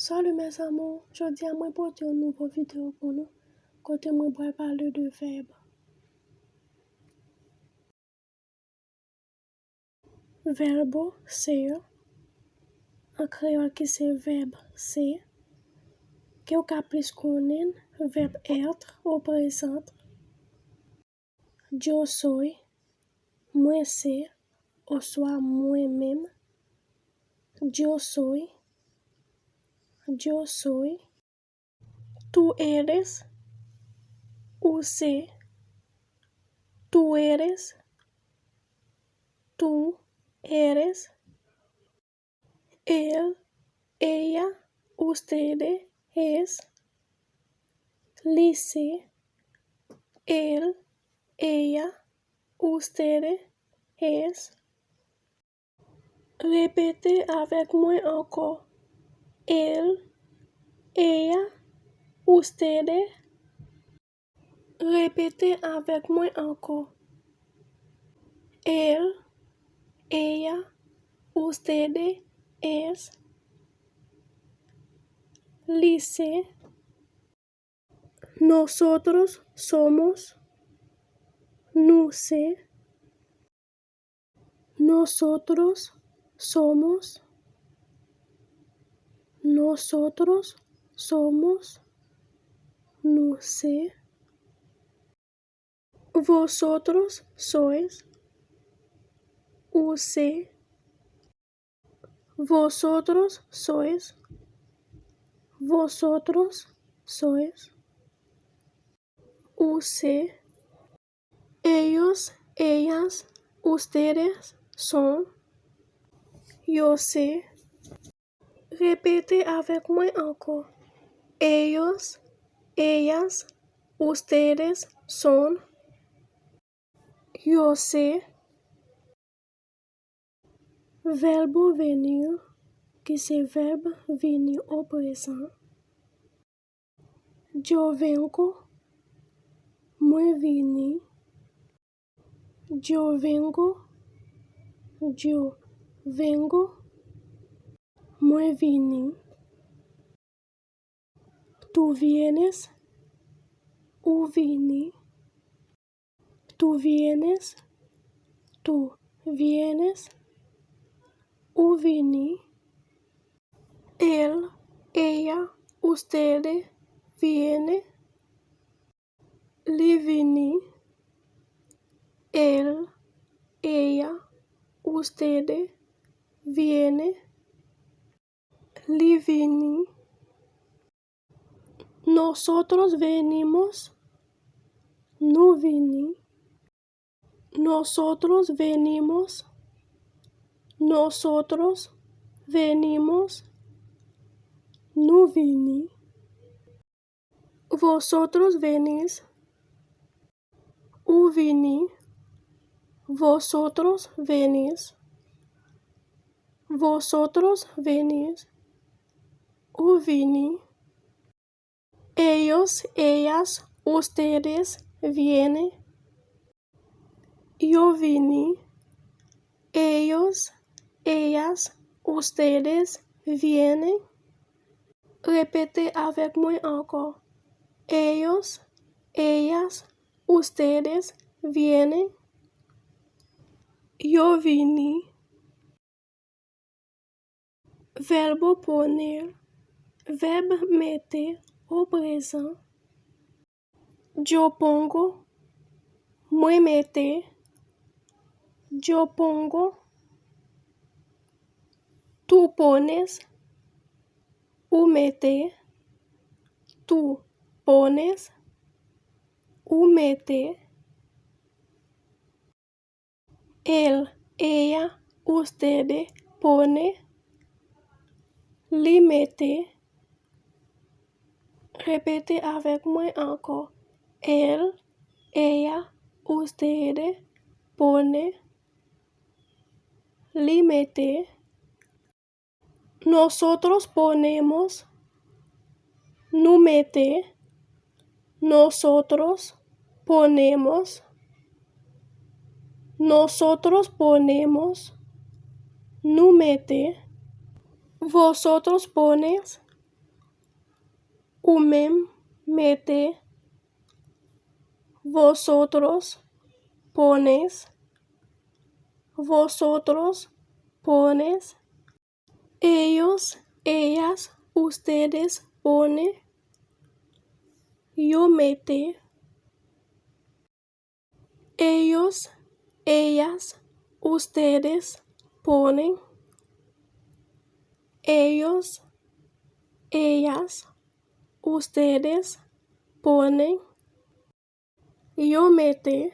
Salut mes amours, jodi a mwen pote yon nouvo video pou nou, kote mwen pral pale de verbe. Verbo ser, en créole ki se verbe ser, ke ou ka plis konen, verbe être au présent. Yo soy, moi ser, ou soit moi-même. Yo soy, tú eres, usted, tú eres, tú eres, él, ella, ustedes, es, lycée, él, ella, ustedes, es. Répétez avec moi encore. Él, ella, ustedes. Répétez avec moi encore. Él, ella, ustedes, es. Lycée. Nosotros somos. Nous c'est. Nosotros somos. Nosotros somos. Nous c'est. Vosotros sois. Usted. Vosotros sois. Vosotros sois. Usted. Ellos, ellas, ustedes son. Yo sé. Répétez avec moi encore. Ellos, ellas, ustedes son. Yo sé. Verbo venir, qui c'est verbe venir au présent. Yo vengo, moi vini. Yo vengo, moi vini. Tú vienes, u vini. Tú vienes, u vini. Él, ella, ustedes, viene. Li vini. Él, ella, ustedes, viene. Li vini. Nosotros venimos. Nous vini. Nosotros venimos. Nosotros venimos. Nous vini. Vosotros venís. U vini. Vosotros venís. Vosotros venís. U vini. Ellos, ellas, ustedes vienen. Yo vini. Ellos, ellas, ustedes vienen. Répétez avec moi encore. Ellos, ellas, ustedes vienen. Yo vini. Verbo poner. Verbe meter au présent. Yo pongo. Moi mete. Yo pongo. Tú pones. U mete. Tú pones. U mete. Él, ella, ustedes pone. Li mete. Répétez avec moi encore. Él, ella, ustedes pone. Li mete. Nosotros ponemos. Nous mete. Nosotros ponemos. Nosotros ponemos. Nous mete. Vosotros pones. Umem, mete, vosotros, pones, vosotros, pones, ellos, ellas, ustedes, pone, yo mete, ellos, ellas, ustedes, ponen, ellos, ellas, ustedes, ponen, yo mete,